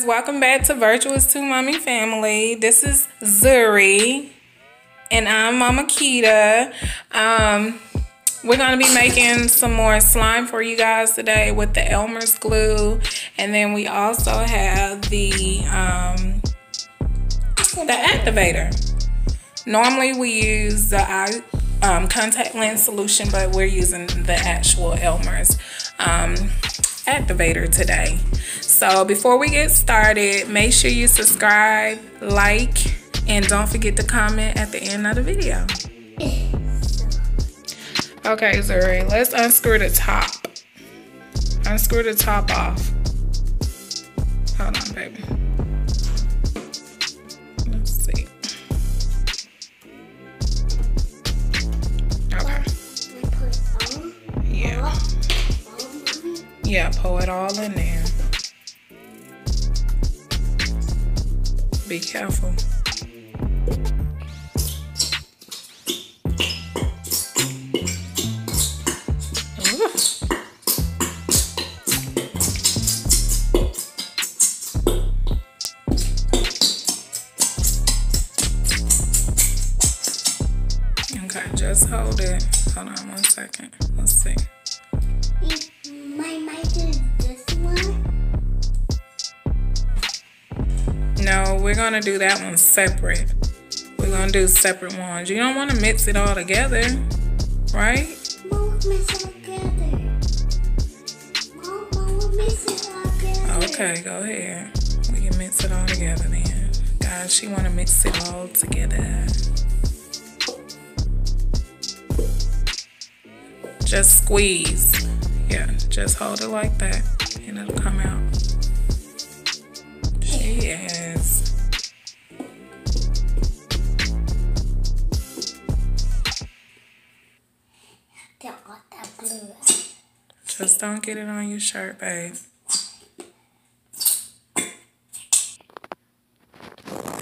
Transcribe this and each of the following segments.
welcome back to Virtuous 2 Mommy Family. This is Zuri and I'm Mama Kita. We're going to be making some more slime for you guys today with the Elmer's glue, and then we also have the activator. Normally we use the contact lens solution, but we're using the actual Elmer's activator today. So before we get started, make sure you subscribe, like, and don't forget to comment at the end of the video. Okay, Zuri, let's unscrew the top. Unscrew the top off. Hold on, baby. Let's see. Okay. Yeah. Yeah, pour it all in there. Be careful. Okay, just hold it. Hold on 1 second. Let's see. My mic is this one? No, we're gonna do that one separate. We're gonna do separate ones. You don't want to mix it all together, right? Mom, mix it all together. Mom, mix it all together. Okay, go ahead. We can mix it all together then. Guys, she want to mix it all together. Just squeeze. Yeah, just hold it like that and it'll come out. Yes. That blue. Just don't get it on your shirt, babe.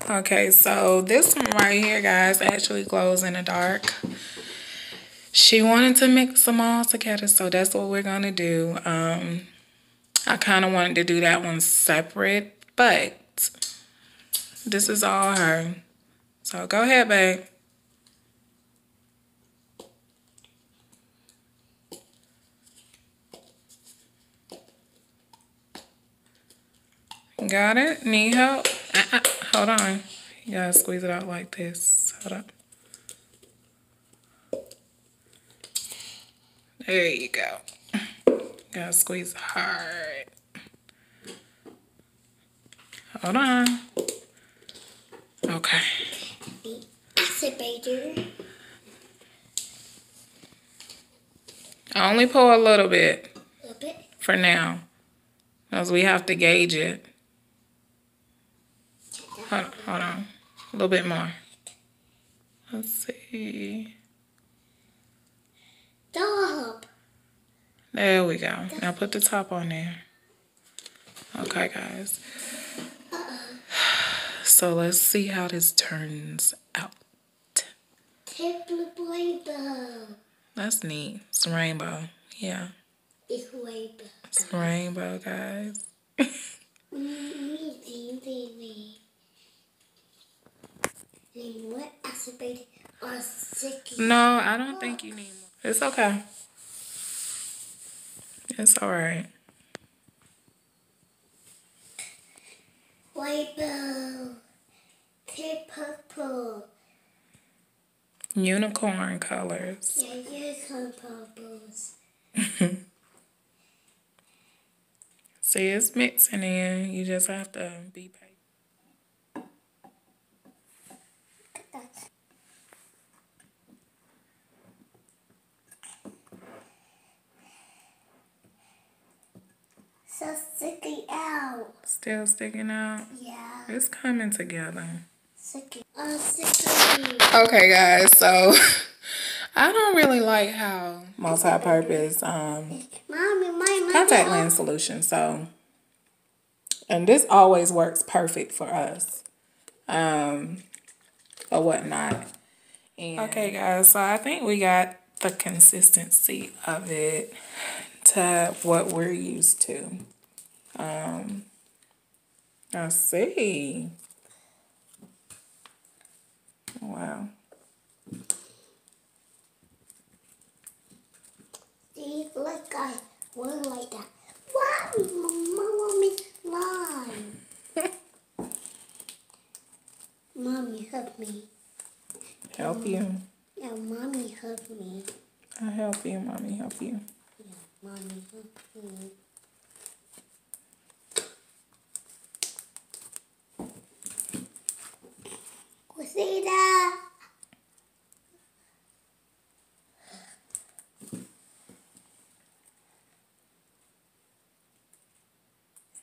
Okay, so this one right here, guys, actually glows in the dark. She wanted to mix them all together, so that's what we're gonna do. I kind of wanted to do that one separate, but this is all her. So go ahead, babe. Got it? Need help? Hold on. You gotta squeeze it out like this. Hold up. There you go. Gotta squeeze hard. Hold on. Okay. Activator. I only pour a little bit. A little bit? For now. Because we have to gauge it. Hold on. A little bit more. Let's see. Stop. There we go. Now put the top on there. Okay, guys. So let's see how this turns out. It's rainbow. That's neat. It's rainbow. Yeah. It's rainbow. It's rainbow, guys. What activator or sticky? No, I don't think you need more. It's okay. It's all right. Rainbow. Purple. Unicorn colors. Yeah, unicorn purples. See, it's mixing in. You just have to be patient. So sticking out. Still sticking out? Yeah. It's coming together. Sticky. Sticky. Okay, guys, so I don't really like how multi-purpose Mommy, contact lens solution, so, and this always works perfect for us, or whatnot. And okay, guys, so I think we got the consistency of it to what we're used to. I see. Wow. See, look, I went like that. Mommy, mommy, slime. Mommy, help me. Help you. Yeah, mommy, help me. I help you, mommy, help you. Yeah, mommy, help me. Cosita.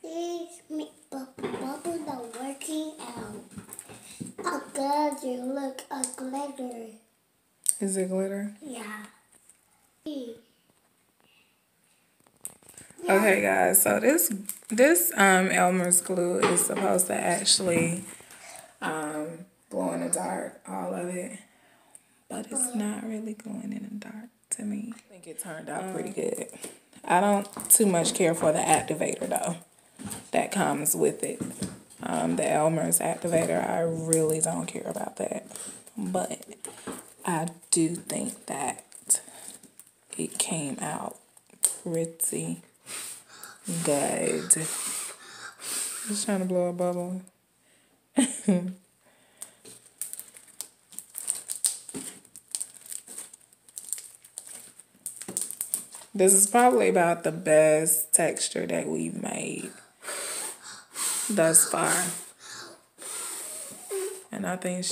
See, bubbles are working out. A glitter, look, a glitter. Is it glitter? Yeah. Okay, guys. So this Elmer's glue is supposed to actually glow in the dark, all of it, but it's not really glowing in the dark to me. I think it turned out pretty good. I don't too much care for the activator though that comes with it. The Elmer's activator, I really don't care about that, but I do think that it came out pretty good. Just trying to blow a bubble. This is probably about the best texture that we've made thus far. And I think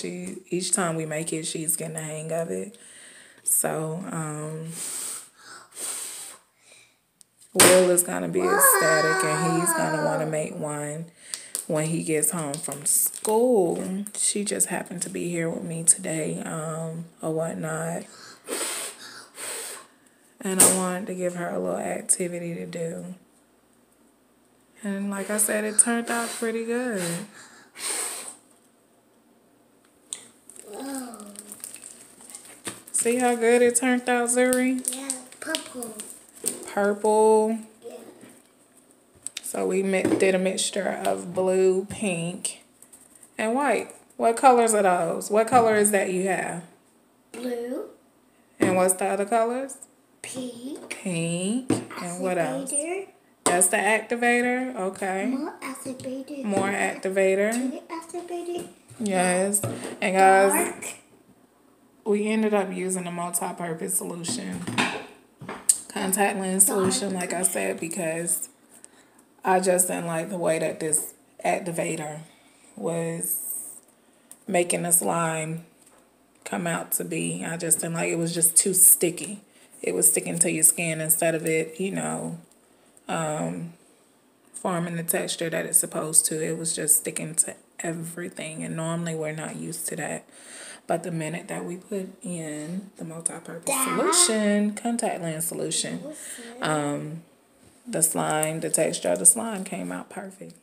each time we make it, she's getting the hang of it. So, Will is going to be ecstatic and he's going to want to make one when he gets home from school. She just happened to be here with me today or whatnot. And I wanted to give her a little activity to do. And like I said, it turned out pretty good. Whoa. See how good it turned out, Zuri? Yeah, purple. Purple. Yeah. So we did a mixture of blue, pink, and white. What colors are those? What color is that you have? Blue. And what's the other colors? Pink. Pink. And what else? Activator. That's the activator? Okay. More activator. More activator. Two activator. Yes. And guys, Dark. we ended up using a multi-purpose solution. Contact lens solution, like I said, because I just didn't like the way that this activator was making the slime come out to be. I just didn't like it. Was just too sticky. It was sticking to your skin instead of it, you know, forming the texture that it's supposed to. It was just sticking to everything, and normally we're not used to that. But the minute that we put in the multi-purpose solution, contact lens solution, the slime, the texture of the slime came out perfect.